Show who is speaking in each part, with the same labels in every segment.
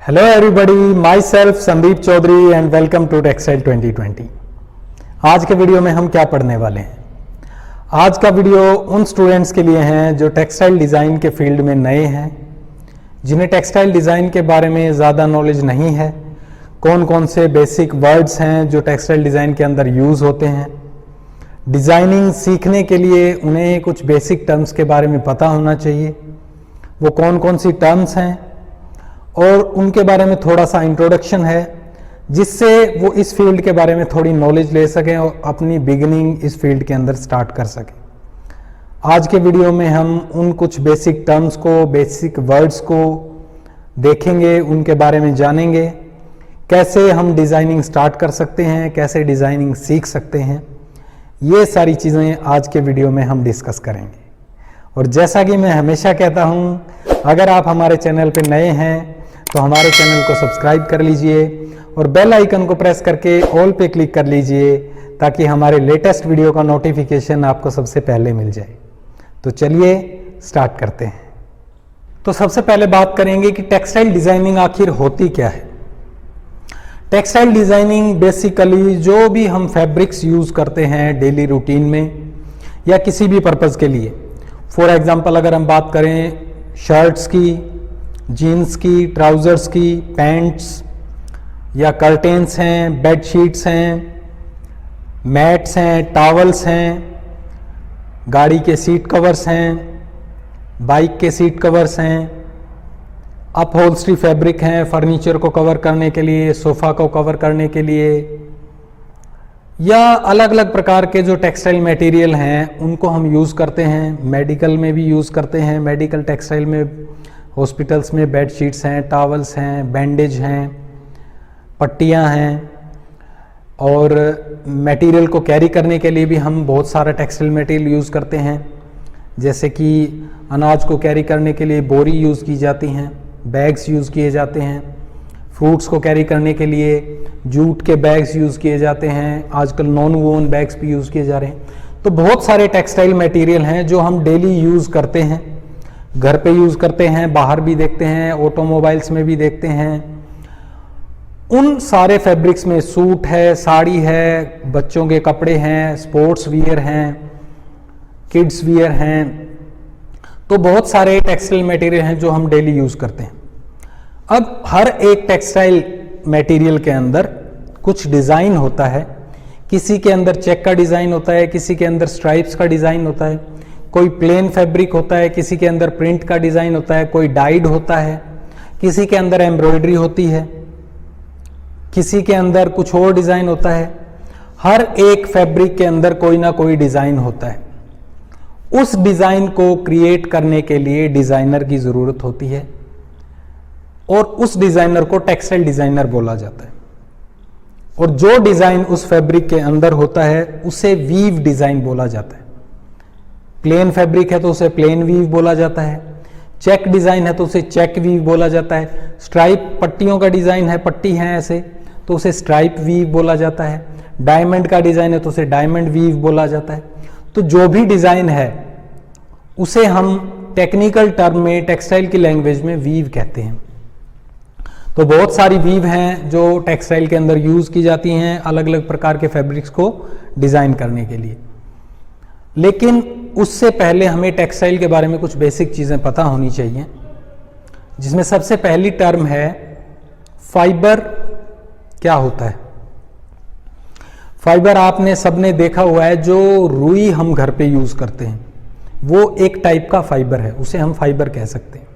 Speaker 1: Hello everybody, myself Sandeep Chaudhary and welcome to textile 2020। आज के video में हम क्या पढ़ने वाले हैं? आज का वीडियो उन स्टूडेंट्स के लिए हैं जो टेक्सटाइल डिज़ाइन के फील्ड में नए हैं, जिन्हें टेक्सटाइल डिज़ाइन के बारे में ज़्यादा नॉलेज नहीं है, कौन कौन से बेसिक वर्ड्स हैं जो टेक्सटाइल डिज़ाइन के अंदर यूज़ होते हैं। डिज़ाइनिंग सीखने के लिए उन्हें कुछ बेसिक टर्म्स के बारे में पता होना चाहिए। वो कौन कौन सी टर्म्स हैं और उनके बारे में थोड़ा सा इंट्रोडक्शन है, जिससे वो इस फील्ड के बारे में थोड़ी नॉलेज ले सकें और अपनी बिगिनिंग इस फील्ड के अंदर स्टार्ट कर सकें। आज के वीडियो में हम उन कुछ बेसिक टर्म्स को, बेसिक वर्ड्स को देखेंगे, उनके बारे में जानेंगे, कैसे हम डिज़ाइनिंग स्टार्ट कर सकते हैं, कैसे डिज़ाइनिंग सीख सकते हैं। ये सारी चीज़ें आज के वीडियो में हम डिस्कस करेंगे। और जैसा कि मैं हमेशा कहता हूँ, अगर आप हमारे चैनल पर नए हैं तो हमारे चैनल को सब्सक्राइब कर लीजिए और बेल आइकन को प्रेस करके ऑल पे क्लिक कर लीजिए, ताकि हमारे लेटेस्ट वीडियो का नोटिफिकेशन आपको सबसे पहले मिल जाए। तो चलिए स्टार्ट करते हैं। तो सबसे पहले बात करेंगे कि टेक्सटाइल डिज़ाइनिंग आखिर होती क्या है। टेक्सटाइल डिज़ाइनिंग बेसिकली जो भी हम फैब्रिक्स यूज़ करते हैं डेली रूटीन में या किसी भी पर्पज़ के लिए, फॉर एग्जांपल अगर हम बात करें शर्ट्स की, जीन्स की, ट्राउज़र्स की, पैंट्स या कर्टेन्स हैं, बेडशीट्स हैं, मैट्स हैं, टॉवल्स हैं, गाड़ी के सीट कवर्स हैं, बाइक के सीट कवर्स हैं, अपहोल्स्ट्री फैब्रिक हैं फर्नीचर को कवर करने के लिए, सोफ़ा को कवर करने के लिए, या अलग अलग प्रकार के जो टेक्सटाइल मटेरियल हैं उनको हम यूज़ करते हैं। मेडिकल में भी यूज़ करते हैं, मेडिकल टेक्सटाइल में, हॉस्पिटल्स में बेडशीट्स हैं, टॉवल्स हैं, बैंडेज हैं, पट्टियां हैं। और मटेरियल को कैरी करने के लिए भी हम बहुत सारा टेक्सटाइल मटेरियल यूज़ करते हैं, जैसे कि अनाज को कैरी करने के लिए बोरी यूज़ की जाती हैं, बैग्स यूज़ किए जाते हैं, फ्रूट्स को कैरी करने के लिए जूट के बैग्स यूज़ किए जाते हैं, आजकल नॉन वोवन बैग्स भी यूज़ किए जा रहे हैं। तो बहुत सारे टेक्सटाइल मटेरियल हैं जो हम डेली यूज़ करते हैं, घर पे यूज़ करते हैं, बाहर भी देखते हैं, ऑटोमोबाइल्स में भी देखते हैं। उन सारे फैब्रिक्स में सूट है, साड़ी है, बच्चों के कपड़े हैं, स्पोर्ट्स वियर हैं, किड्स वियर हैं। तो बहुत सारे टेक्सटाइल मटेरियल हैं जो हम डेली यूज़ करते हैं। अब हर एक टेक्सटाइल मटेरियल के अंदर कुछ डिज़ाइन होता है। किसी के अंदर चेक का डिज़ाइन होता है, किसी के अंदर स्ट्राइप्स का डिज़ाइन होता है, कोई प्लेन फैब्रिक होता है, किसी के अंदर प्रिंट का डिज़ाइन होता है, कोई डाइड होता है, किसी के अंदर एम्ब्रॉयडरी होती है, किसी के अंदर कुछ और डिज़ाइन होता है। हर एक फैब्रिक के अंदर कोई ना कोई डिज़ाइन होता है। उस डिज़ाइन को क्रिएट करने के लिए डिज़ाइनर की ज़रूरत होती है और उस डिज़ाइनर को टेक्सटाइल डिज़ाइनर बोला जाता है। और जो डिज़ाइन उस फैब्रिक के अंदर होता है उसे वीव डिज़ाइन बोला जाता है। प्लेन फैब्रिक है तो उसे प्लेन वीव बोला जाता है, चेक डिज़ाइन है तो उसे चेक वीव बोला जाता है, स्ट्राइप पट्टियों का डिज़ाइन है, पट्टी है ऐसे, तो उसे स्ट्राइप वीव बोला जाता है, डायमंड का डिज़ाइन है तो उसे डायमंड वीव बोला जाता है। तो जो भी डिज़ाइन है उसे हम टेक्निकल टर्म में, टेक्सटाइल की लैंग्वेज में वीव कहते हैं। तो बहुत सारी वीव हैं जो टेक्सटाइल के अंदर यूज़ की जाती हैं अलग अलग प्रकार के फैब्रिक्स को डिज़ाइन करने के लिए। लेकिन उससे पहले हमें टेक्सटाइल के बारे में कुछ बेसिक चीज़ें पता होनी चाहिए, जिसमें सबसे पहली टर्म है फाइबर। क्या होता है फाइबर? आपने सबने देखा हुआ है, जो रुई हम घर पे यूज़ करते हैं वो एक टाइप का फाइबर है, उसे हम फाइबर कह सकते हैं।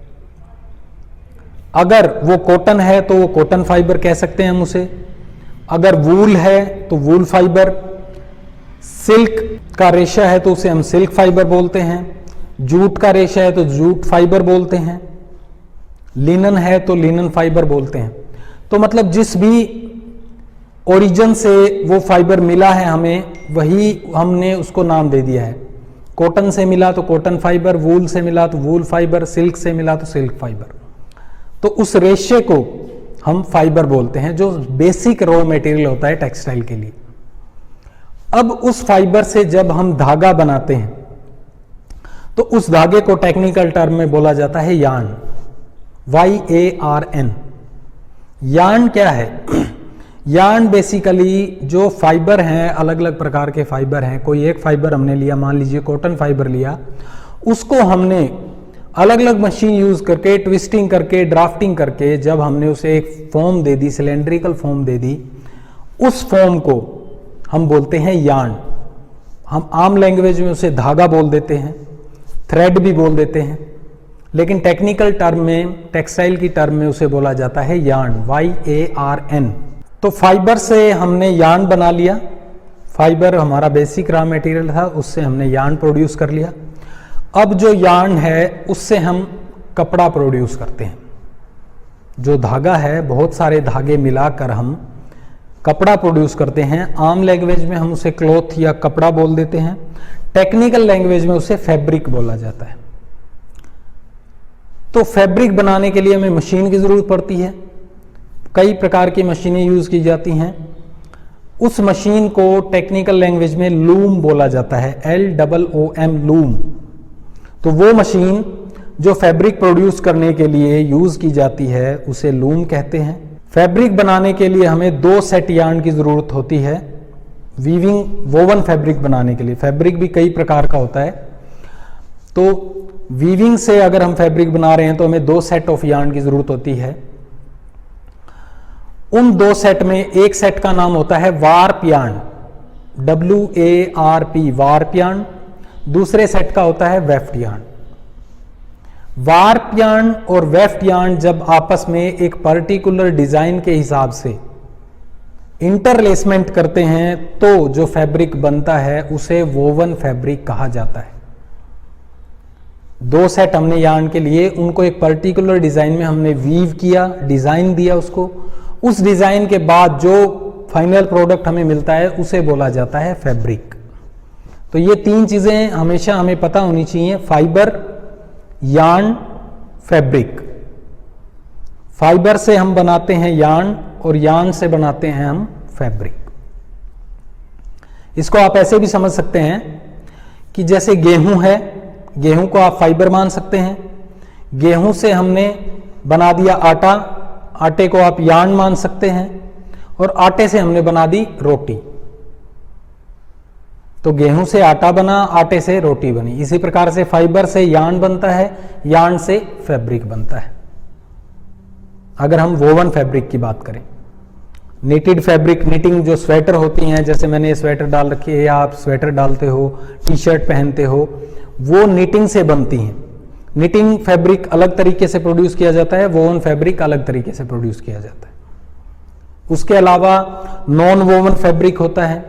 Speaker 1: अगर वो कॉटन है तो वो कॉटन फाइबर कह सकते हैं हम उसे। अगर वूल है तो वूल फाइबर, सिल्क का रेशा है तो उसे हम सिल्क फाइबर बोलते हैं, जूट का रेशा है तो जूट फाइबर बोलते हैं, लिनन है तो लिनन फाइबर बोलते हैं। तो मतलब जिस भी ओरिजिन से वो फाइबर मिला है हमें, वही हमने उसको नाम दे दिया है। कॉटन से मिला तो कॉटन फाइबर, वूल से मिला तो वूल फाइबर, सिल्क से मिला तो सिल्क फाइबर। तो उस रेशे को हम फाइबर बोलते हैं, जो बेसिक रॉ मटेरियल होता है टेक्सटाइल के लिए। अब उस फाइबर से जब हम धागा बनाते हैं तो उस धागे को टेक्निकल टर्म में बोला जाता है यार्न, YARN। यार्न क्या है? यार्न बेसिकली जो फाइबर हैं, अलग अलग प्रकार के फाइबर हैं, कोई एक फाइबर हमने लिया, मान लीजिए कॉटन फाइबर लिया, उसको हमने अलग अलग मशीन यूज करके, ट्विस्टिंग करके, ड्राफ्टिंग करके, जब हमने उसे एक फॉर्म दे दी, सिलेंड्रिकल फॉर्म दे दी, उस फॉर्म को हम बोलते हैं यार्न। हम आम लैंग्वेज में उसे धागा बोल देते हैं, थ्रेड भी बोल देते हैं, लेकिन टेक्निकल टर्म में, टेक्सटाइल की टर्म में उसे बोला जाता है यार्न, YARN। तो फाइबर से हमने यार्न बना लिया, फाइबर हमारा बेसिक रॉ मटेरियल था, उससे हमने यार्न प्रोड्यूस कर लिया। अब जो यार्न है उससे हम कपड़ा प्रोड्यूस करते हैं। जो धागा है, बहुत सारे धागे मिलाकर हम कपड़ा प्रोड्यूस करते हैं। आम लैंग्वेज में हम उसे क्लॉथ या कपड़ा बोल देते हैं, टेक्निकल लैंग्वेज में उसे फैब्रिक बोला जाता है। तो फैब्रिक बनाने के लिए हमें मशीन की जरूरत पड़ती है, कई प्रकार की मशीनें यूज की जाती हैं। उस मशीन को टेक्निकल लैंग्वेज में लूम बोला जाता है, LOOM, लूम। तो वो मशीन जो फैब्रिक प्रोड्यूस करने के लिए यूज की जाती है उसे लूम कहते हैं। फैब्रिक बनाने के लिए हमें 2 सेट यार्न की जरूरत होती है, वोवन फैब्रिक बनाने के लिए। फैब्रिक भी कई प्रकार का होता है, तो वीविंग से अगर हम फैब्रिक बना रहे हैं तो हमें 2 सेट ऑफ यार्न की जरूरत होती है। उन 2 सेट में एक सेट का नाम होता है warp yarn, WARP, warp yarn. दूसरे सेट का होता है वेफ्ट यार्न। वार्प यार्न और वेफ्ट यार्न जब आपस में एक पर्टिकुलर डिजाइन के हिसाब से इंटरलेसमेंट करते हैं तो जो फैब्रिक बनता है उसे वोवन फैब्रिक कहा जाता है। 2 सेट हमने यार्न के लिए, उनको एक पर्टिकुलर डिजाइन में हमने वीव किया, डिजाइन दिया उसको, उस डिजाइन के बाद जो फाइनल प्रोडक्ट हमें मिलता है उसे बोला जाता है फैब्रिक। तो ये 3 चीजें हमेशा हमें पता होनी चाहिए, फाइबर, यार्न, फैब्रिक। फाइबर से हम बनाते हैं यार्न और यार्न से बनाते हैं हम फैब्रिक। इसको आप ऐसे भी समझ सकते हैं कि जैसे गेहूं है, गेहूं को आप फाइबर मान सकते हैं, गेहूं से हमने बना दिया आटा, आटे को आप यार्न मान सकते हैं, और आटे से हमने बना दी रोटी। तो गेहूं से आटा बना, आटे से रोटी बनी। इसी प्रकार से फाइबर से यार्न बनता है, यार्न से फैब्रिक बनता है। अगर हम वोवन फैब्रिक की बात करें, निटेड फैब्रिक, निटिंग जो स्वेटर होती हैं, जैसे मैंने ये स्वेटर डाल रखी है या आप स्वेटर डालते हो, टी शर्ट पहनते हो, वो निटिंग से बनती हैं। निटिंग फैब्रिक अलग तरीके से प्रोड्यूस किया जाता है, वोवन फैब्रिक अलग तरीके से प्रोड्यूस किया जाता है। उसके अलावा नॉन वोवन फैब्रिक होता है,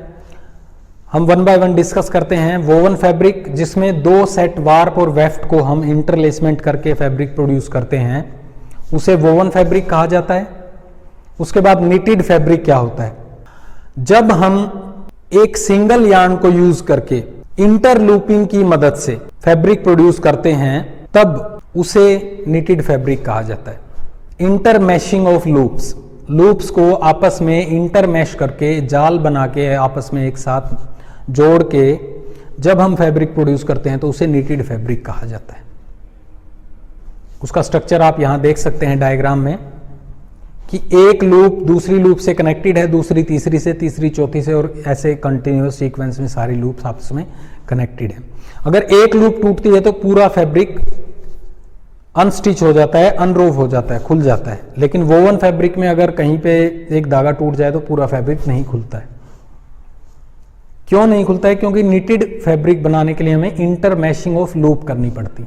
Speaker 1: हम 1 बाय 1 डिस्कस करते हैं। वोवन फैब्रिक जिसमें 2 सेट वार्प और वेफ्ट को हम इंटरलेसमेंट करके फैब्रिक प्रोड्यूस करते हैं, उसे वोवन फैब्रिक कहा जाता है। उसके बाद निटेड फैब्रिक क्या होता है? जब हम एक सिंगल यार्न को यूज करके इंटरलूपिंग की मदद से फैब्रिक प्रोड्यूस करते हैं, तब उसे निटेड फैब्रिक कहा जाता है। इंटरमैशिंग ऑफ लूप्स, लूप्स को आपस में इंटरमैश करके, जाल बना के आपस में एक साथ जोड़ के जब हम फैब्रिक प्रोड्यूस करते हैं तो उसे निटेड फैब्रिक कहा जाता है। उसका स्ट्रक्चर आप यहां देख सकते हैं डायग्राम में कि एक लूप दूसरी लूप से कनेक्टेड है, दूसरी तीसरी से, तीसरी चौथी से, और ऐसे कंटिन्यूअस सीक्वेंस में सारी लूप्स आपस में कनेक्टेड है। अगर एक लूप टूटती है तो पूरा फैब्रिक अनस्टिच हो जाता है, अनरोव हो जाता है, खुल जाता है। लेकिन वोवन फैब्रिक में अगर कहीं पे एक धागा टूट जाए तो पूरा फैब्रिक नहीं खुलता है। क्यों नहीं खुलता है? क्योंकि निटेड फैब्रिक बनाने के लिए हमें इंटरमैशिंग ऑफ लूप करनी पड़ती।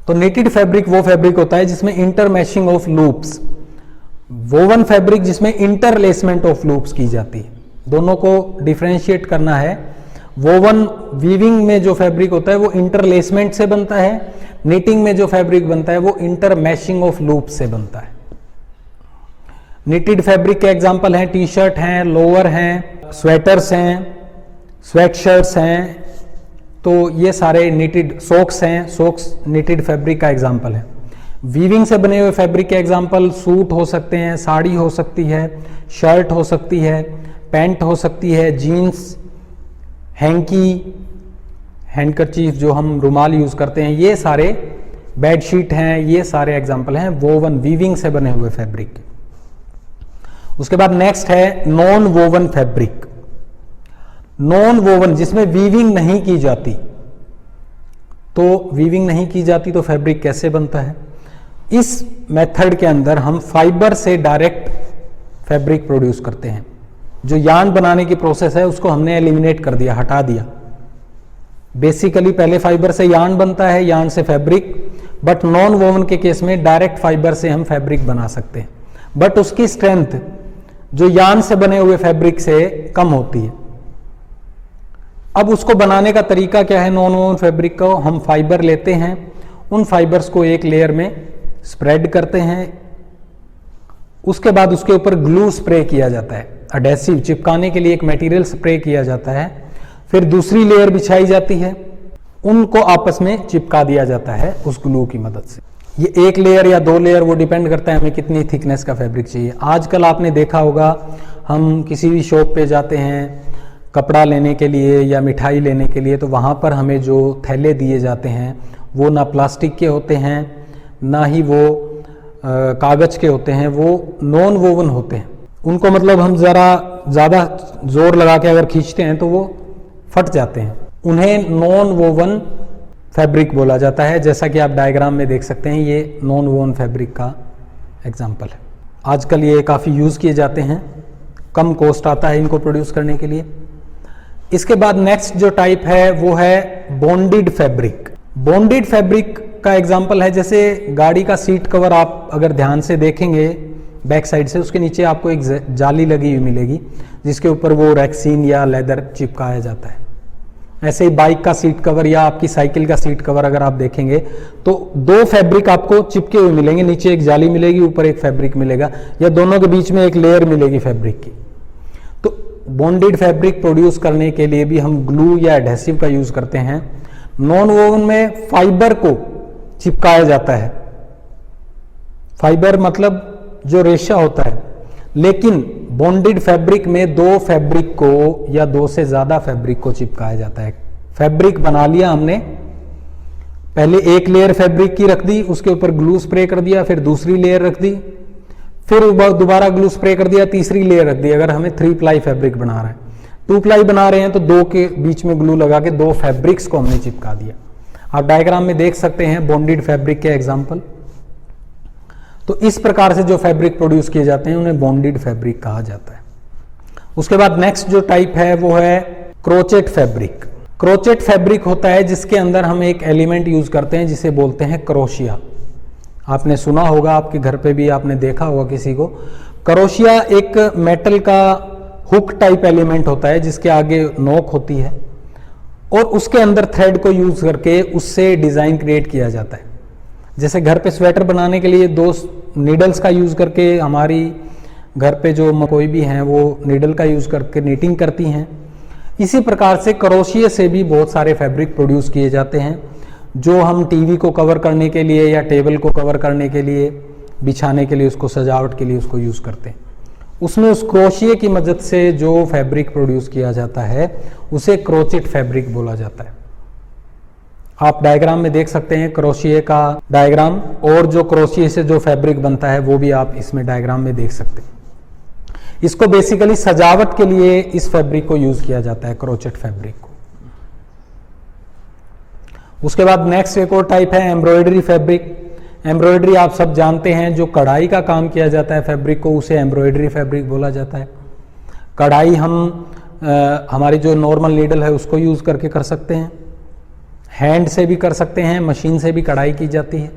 Speaker 1: तो निटेड फैब्रिक वो फैब्रिक होता है जिसमें इंटरमैशिंग ऑफ लूप्स, वोवन फैब्रिक जिसमें इंटरलेसमेंट ऑफ लूप्स की जाती है। दोनों को डिफरेंशिएट करना है। वोवन वीविंग में जो फैब्रिक होता है वो इंटरलेसमेंट से बनता है, निटिंग में जो फैब्रिक बनता है वो इंटरमैशिंग ऑफ लूप से बनता है। निटेड फैब्रिक के एग्जांपल हैं टी शर्ट हैं, लोअर हैं, स्वेटर्स हैं, स्वेट शर्ट्स हैं। तो ये सारे निटेड, सॉक्स हैं, सॉक्स निटेड फैब्रिक का एग्जांपल है। वीविंग से बने हुए फैब्रिक के एग्जांपल सूट हो सकते हैं, साड़ी हो सकती है, शर्ट हो सकती है, पैंट हो सकती है, जीन्स, हैंकी, हैंडकरचीफ जो हम रुमाल यूज करते हैं, ये सारे बेडशीट हैं, ये सारे एग्जाम्पल हैं वोवन वीविंग से बने हुए फैब्रिक। उसके बाद नेक्स्ट है non woven fabric. Non woven जिसमें वीविंग नहीं की जाती, तो वीविंग नहीं की जाती तो फैब्रिक कैसे बनता है? इस मेथड के अंदर हम फाइबर से डायरेक्ट फैब्रिक प्रोड्यूस करते हैं। जो यार्न बनाने की प्रोसेस है उसको हमने एलिमिनेट कर दिया, हटा दिया। बेसिकली पहले फाइबर से यार्न बनता है, यार्न से फैब्रिक, बट नॉन वोवन के केस में डायरेक्ट फाइबर से हम फैब्रिक बना सकते हैं, बट उसकी स्ट्रेंथ जो यार्न से बने हुए फैब्रिक से कम होती है। अब उसको बनाने का तरीका क्या है? नॉन वोवन फैब्रिक को हम फाइबर लेते हैं, उन फाइबर्स को एक लेयर में स्प्रेड करते हैं, उसके बाद उसके ऊपर ग्लू स्प्रे किया जाता है, एडेसिव चिपकाने के लिए एक मटेरियल स्प्रे किया जाता है, फिर दूसरी लेयर बिछाई जाती है, उनको आपस में चिपका दिया जाता है उस ग्लू की मदद से। ये एक लेयर या दो लेयर, वो डिपेंड करता है हमें कितनी थिकनेस का फैब्रिक चाहिए। आजकल आपने देखा होगा, हम किसी भी शॉप पे जाते हैं कपड़ा लेने के लिए या मिठाई लेने के लिए, तो वहाँ पर हमें जो थैले दिए जाते हैं वो ना प्लास्टिक के होते हैं, ना ही वो कागज़ के होते हैं, वो नॉन वोवन होते हैं। उनको मतलब हम ज़्यादा जोर लगा के अगर खींचते हैं तो वो फट जाते हैं। उन्हें नॉन वोवन फैब्रिक बोला जाता है। जैसा कि आप डायग्राम में देख सकते हैं, ये नॉन वोवन फैब्रिक का एग्जाम्पल है। आजकल ये काफ़ी यूज़ किए जाते हैं, कम कॉस्ट आता है इनको प्रोड्यूस करने के लिए। इसके बाद नेक्स्ट जो टाइप है वो है बॉन्डेड फैब्रिक। बॉन्डेड फैब्रिक का एग्जाम्पल है, जैसे गाड़ी का सीट कवर आप अगर ध्यान से देखेंगे बैक साइड से, उसके नीचे आपको एक जाली लगी हुई मिलेगी जिसके ऊपर वो रेक्सीन या लेदर चिपकाया जाता है। ऐसे ही बाइक का सीट कवर या आपकी साइकिल का सीट कवर अगर आप देखेंगे तो दो फैब्रिक आपको चिपके हुए मिलेंगे, नीचे एक जाली मिलेगी, ऊपर एक फैब्रिक मिलेगा, या दोनों के बीच में एक लेयर मिलेगी फैब्रिक की। तो बॉन्डेड फैब्रिक प्रोड्यूस करने के लिए भी हम ग्लू या एडहेसिव का यूज करते हैं। नॉन वोवन में फाइबर को चिपकाया जाता है, फाइबर मतलब जो रेशा होता है, लेकिन बॉन्डेड फैब्रिक में दो फैब्रिक को या दो से ज्यादा फैब्रिक को चिपकाया जाता है। फैब्रिक बना लिया हमने, पहले एक लेयर फैब्रिक की रख दी, उसके ऊपर ग्लू स्प्रे कर दिया, फिर दूसरी लेयर रख दी, फिर दोबारा ग्लू स्प्रे कर दिया, तीसरी लेयर रख दी। अगर हमें 3 प्लाई फैब्रिक बना रहा है, 2 प्लाई बना रहे हैं तो दो के बीच में ग्लू लगा के दो फैब्रिक्स को हमने चिपका दिया। आप डायग्राम में देख सकते हैं बॉन्डेड फैब्रिक के एग्जाम्पल। तो इस प्रकार से जो फैब्रिक प्रोड्यूस किए जाते हैं उन्हें बॉन्डेड फैब्रिक कहा जाता है। उसके बाद नेक्स्ट जो टाइप है वो है क्रोचेट फैब्रिक। क्रोचेट फैब्रिक होता है जिसके अंदर हम एक एलिमेंट यूज करते हैं जिसे बोलते हैं क्रोशिया। आपने सुना होगा, आपके घर पे भी आपने देखा होगा किसी को। क्रोशिया एक मेटल का हुक टाइप एलिमेंट होता है जिसके आगे नोक होती है और उसके अंदर थ्रेड को यूज करके उससे डिजाइन क्रिएट किया जाता है। जैसे घर पे स्वेटर बनाने के लिए 2 नीडल्स का यूज करके हमारी घर पे जो कोई भी हैं वो नीडल का यूज करके नीटिंग करती हैं, इसी प्रकार से क्रोशिया से भी बहुत सारे फैब्रिक प्रोड्यूस किए जाते हैं जो हम टीवी को कवर करने के लिए या टेबल को कवर करने के लिए, बिछाने के लिए, उसको सजावट के लिए उसको यूज करते हैं। उसमें उस क्रोशिया की मदद से जो फैब्रिक प्रोड्यूस किया जाता है उसे क्रोचेट फैब्रिक बोला जाता है। आप डायग्राम में देख सकते हैं क्रोशिया का डायग्राम, और जो क्रोशिया से जो फैब्रिक बनता है वो भी आप इसमें डायग्राम में देख सकते हैं। इसको बेसिकली सजावट के लिए इस फैब्रिक को यूज किया जाता है, क्रोचेट फैब्रिक को। उसके बाद नेक्स्ट एक और टाइप है एम्ब्रॉयडरी फैब्रिक। एम्ब्रॉयडरी आप सब जानते हैं, जो कढ़ाई का काम किया जाता है फैब्रिक को, उसे एम्ब्रॉयडरी फैब्रिक बोला जाता है। कढ़ाई हम हमारी जो नॉर्मल नीडल है उसको यूज करके कर सकते हैं, हैंड से भी कर सकते हैं, मशीन से भी कढ़ाई की जाती है।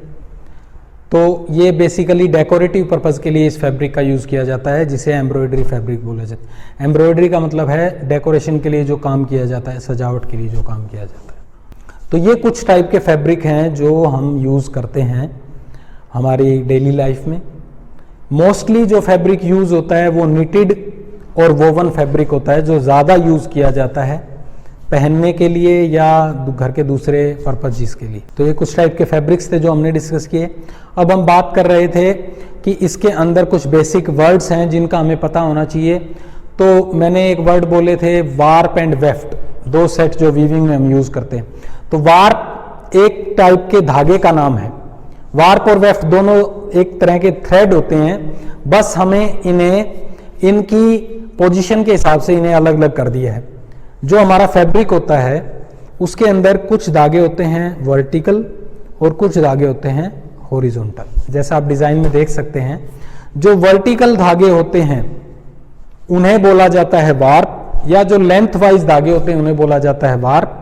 Speaker 1: तो ये बेसिकली डेकोरेटिव पर्पस के लिए इस फैब्रिक का यूज किया जाता है जिसे एम्ब्रॉयडरी फैब्रिक बोला जाता है। एम्ब्रॉयडरी का मतलब है डेकोरेशन के लिए जो काम किया जाता है, सजावट के लिए जो काम किया जाता है। तो ये कुछ टाइप के फैब्रिक हैं जो हम यूज करते हैं हमारी डेली लाइफ में। मोस्टली जो फैब्रिक यूज होता है वो निटेड और वोवन फैब्रिक होता है, जो ज़्यादा यूज किया जाता है पहनने के लिए या घर के दूसरे पर्पजेस के लिए। तो ये कुछ टाइप के फैब्रिक्स थे जो हमने डिस्कस किए। अब हम बात कर रहे थे कि इसके अंदर कुछ बेसिक वर्ड्स हैं जिनका हमें पता होना चाहिए। तो मैंने एक वर्ड बोले थे वार्प एंड वेफ्ट, 2 सेट जो वीविंग में हम यूज करते हैं। तो वार्प एक टाइप के धागे का नाम है वार्प और वेफ्ट दोनों एक तरह के थ्रेड होते हैं, बस हमें इन्हें इनकी पोजीशन के हिसाब से इन्हें अलग अलग कर दिया है। जो हमारा फैब्रिक होता है उसके अंदर कुछ धागे होते हैं वर्टिकल और कुछ धागे होते हैं हॉरिजॉन्टल। जैसा आप डिजाइन में देख सकते हैं, जो वर्टिकल धागे होते हैं उन्हें बोला जाता है वार्प, या जो लेंथ वाइज धागे होते हैं उन्हें बोला जाता है वार्प,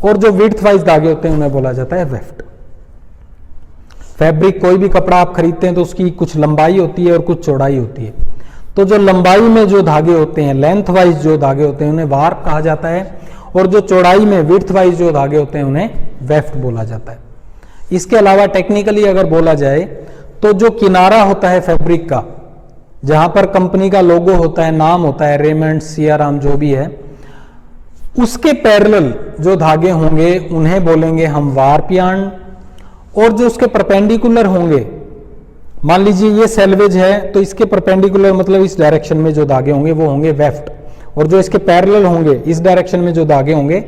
Speaker 1: और जो विड्थ वाइज धागे होते हैं उन्हें बोला जाता है वेफ्ट। फैब्रिक, कोई भी कपड़ा आप खरीदते हैं तो उसकी कुछ लंबाई होती है और कुछ चौड़ाई होती है। तो जो लंबाई में जो धागे होते हैं, लेंथ वाइज जो धागे होते हैं उन्हें वार्प कहा जाता है, और जो चौड़ाई में विड्थ वाइज जो धागे होते हैं उन्हें वेफ्ट बोला जाता है। इसके अलावा टेक्निकली अगर बोला जाए तो जो किनारा होता है फैब्रिक का, जहां पर कंपनी का लोगो होता है, नाम होता है, रेमंड, सियाराम, जो भी है, उसके पैरेलल जो धागे होंगे उन्हें बोलेंगे हम वार्प यार्न, और जो उसके परपेंडिकुलर होंगे, मान लीजिए ये सेल्वेज है तो इसके परपेंडिकुलर मतलब इस डायरेक्शन में जो धागे होंगे वो होंगे वेफ्ट, और जो इसके पैरेलल होंगे इस डायरेक्शन में जो धागे होंगे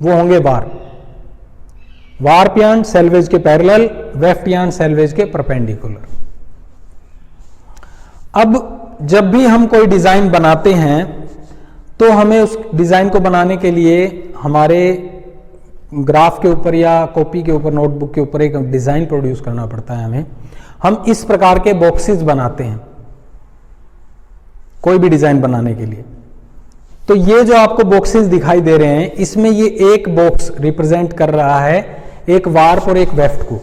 Speaker 1: वो होंगे वार्प। वार्प यार्न सेल्वेज के पैरेलल, वेफ्ट यार्न सेल्वेज के परपेंडिकुलर। अब जब भी हम कोई डिजाइन बनाते हैं तो हमें उस डिजाइन को बनाने के लिए हमारे ग्राफ के ऊपर या कॉपी के ऊपर, नोटबुक के ऊपर एक डिजाइन प्रोड्यूस करना पड़ता है हमें। हम इस प्रकार के बॉक्सेस बनाते हैं कोई भी डिजाइन बनाने के लिए। तो ये जो आपको बॉक्सेस दिखाई दे रहे हैं, इसमें ये एक बॉक्स रिप्रेजेंट कर रहा है एक वार्प और एक वेफ्ट को।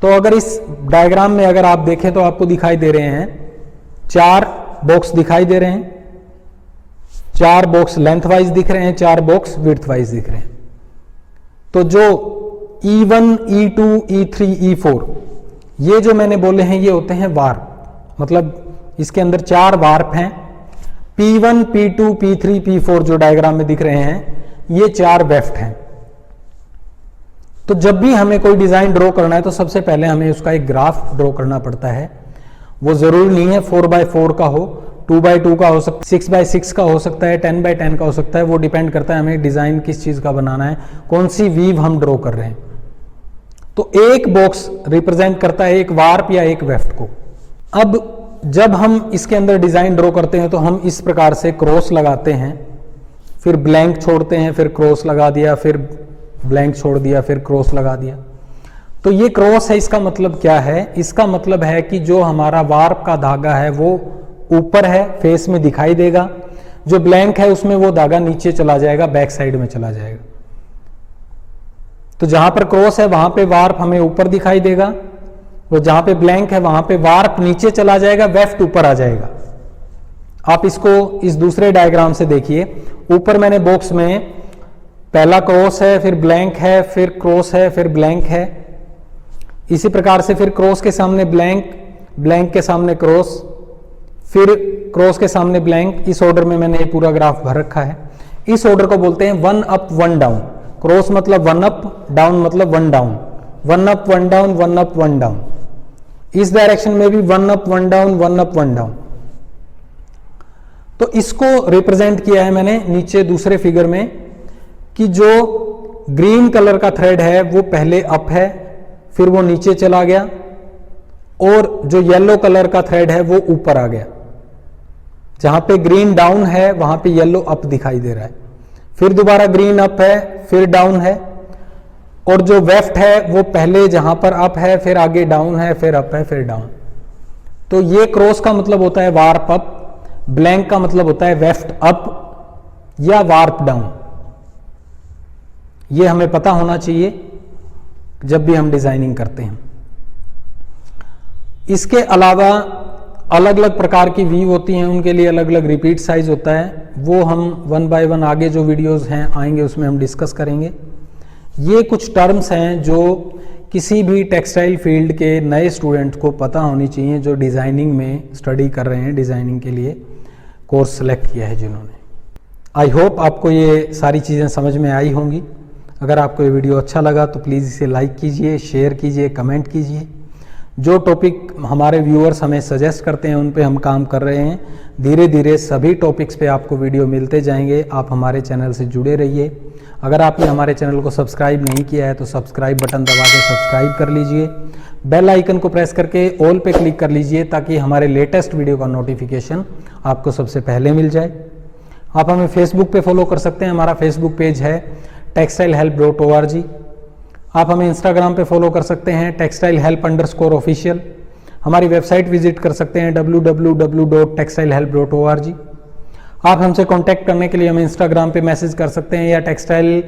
Speaker 1: तो अगर इस डायग्राम में अगर आप देखें तो आपको दिखाई दे रहे हैं 4 बॉक्स दिखाई दे रहे हैं, 4 बॉक्स लेंथ वाइज दिख रहे हैं, 4 बॉक्स विड्थ वाइज दिख रहे हैं। तो जो E1, E2, E3, E4 ये जो मैंने बोले हैं ये होते हैं वार्प, मतलब इसके अंदर 4 वार्प हैं। P1, P2, P3, P4 जो डायग्राम में दिख रहे हैं ये 4 वेफ्ट हैं। तो जब भी हमें कोई डिजाइन ड्रॉ करना है तो सबसे पहले हमें उसका एक ग्राफ ड्रॉ करना पड़ता है। वो जरूरी नहीं है 4x4 का हो, 2x2 का हो सकता है, 6x6 का हो सकता है, 10x10 का हो सकता है। वो डिपेंड करता है हमें डिजाइन किस चीज का बनाना है, कौन सी वीव हम ड्रॉ कर रहे हैं। तो एक बॉक्स रिप्रेजेंट करता है एक वार्प या एक वेफ्ट को। अब जब हम इसके अंदर डिजाइन ड्रॉ करते हैं तो हम इस प्रकार से क्रॉस लगाते हैं, फिर ब्लैंक छोड़ते हैं, फिर क्रॉस लगा दिया, फिर ब्लैंक छोड़ दिया, फिर क्रॉस लगा दिया। तो ये क्रॉस है, इसका मतलब क्या है? इसका मतलब है कि जो हमारा वार्प का धागा है वो ऊपर है, फेस में दिखाई देगा। जो ब्लैंक है उसमें वो धागा नीचे चला जाएगा, बैक साइड में चला जाएगा। तो जहां पर क्रॉस है वहां पे वार्प हमें ऊपर दिखाई देगा, और जहां पे ब्लैंक है वहां पे वार्प नीचे चला जाएगा, वेफ्ट ऊपर आ जाएगा। आप इसको इस दूसरे डायग्राम से देखिए। ऊपर मैंने बॉक्स में पहला क्रॉस है, फिर ब्लैंक है, फिर क्रॉस है, फिर ब्लैंक है। इसी प्रकार से फिर क्रॉस के सामने ब्लैंक, ब्लैंक के सामने क्रॉस, फिर क्रॉस के सामने ब्लैंक। इस ऑर्डर में मैंने ये पूरा ग्राफ भर रखा है। इस ऑर्डर को बोलते हैं 1 अप 1 डाउन। क्रॉस मतलब 1 अप, डाउन मतलब 1 down, 1 up 1 down, 1 up 1 down. इस डायरेक्शन में भी 1 अप 1 डाउन, 1 अप 1 डाउन। तो इसको रिप्रेजेंट किया है मैंने नीचे दूसरे फिगर में कि जो ग्रीन कलर का थ्रेड है वो पहले अप है, फिर वो नीचे चला गया, और जो येलो कलर का थ्रेड है वो ऊपर आ गया। जहां पे ग्रीन डाउन है वहां पे येलो अप दिखाई दे रहा है, फिर दोबारा ग्रीन अप है, फिर डाउन है। और जो वेफ्ट है वो पहले जहां पर अप है, फिर आगे डाउन है, फिर अप है, फिर डाउन। तो ये क्रॉस का मतलब होता है वार्प अप, ब्लैंक का मतलब होता है वेफ्ट अप या वार्प डाउन। ये हमें पता होना चाहिए जब भी हम डिजाइनिंग करते हैं। इसके अलावा अलग अलग प्रकार की वीव होती हैं, उनके लिए अलग अलग रिपीट साइज होता है। वो हम 1 बाय 1 आगे जो वीडियोस हैं आएंगे उसमें हम डिस्कस करेंगे। ये कुछ टर्म्स हैं जो किसी भी टेक्सटाइल फील्ड के नए स्टूडेंट को पता होनी चाहिए जो डिज़ाइनिंग में स्टडी कर रहे हैं, डिज़ाइनिंग के लिए कोर्स सेलेक्ट किया है जिन्होंने। आई होप आपको ये सारी चीज़ें समझ में आई होंगी। अगर आपको ये वीडियो अच्छा लगा तो प्लीज़ इसे लाइक कीजिए, शेयर कीजिए, कमेंट कीजिए। जो टॉपिक हमारे व्यूअर्स हमें सजेस्ट करते हैं उन पे हम काम कर रहे हैं। धीरे धीरे सभी टॉपिक्स पे आपको वीडियो मिलते जाएंगे। आप हमारे चैनल से जुड़े रहिए। अगर आपने हमारे चैनल को सब्सक्राइब नहीं किया है तो सब्सक्राइब बटन दबा के सब्सक्राइब कर लीजिए। बेल आइकन को प्रेस करके ऑल पे क्लिक कर लीजिए ताकि हमारे लेटेस्ट वीडियो का नोटिफिकेशन आपको सबसे पहले मिल जाए। आप हमें फेसबुक पे फॉलो कर सकते हैं। हमारा फेसबुक पेज है textilehelp.org। आप हमें इंस्टाग्राम पे फॉलो कर सकते हैं textilehelp_official। हमारी वेबसाइट विजिट कर सकते हैं www.textilehelp.org। आप हमसे कांटेक्ट करने के लिए हमें इंस्टाग्राम पे मैसेज कर सकते हैं या टेक्सटाइल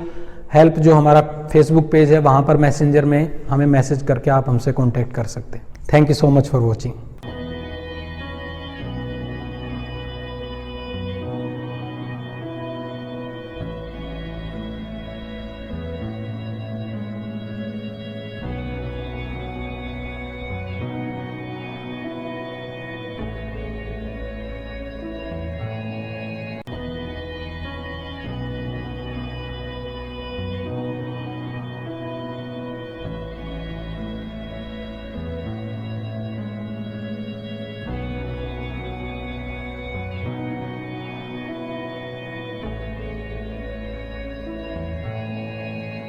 Speaker 1: हेल्प जो हमारा फेसबुक पेज है वहाँ पर मैसेंजर में हमें मैसेज करके आप हमसे कांटेक्ट कर सकते हैं। Thank you so much for watching.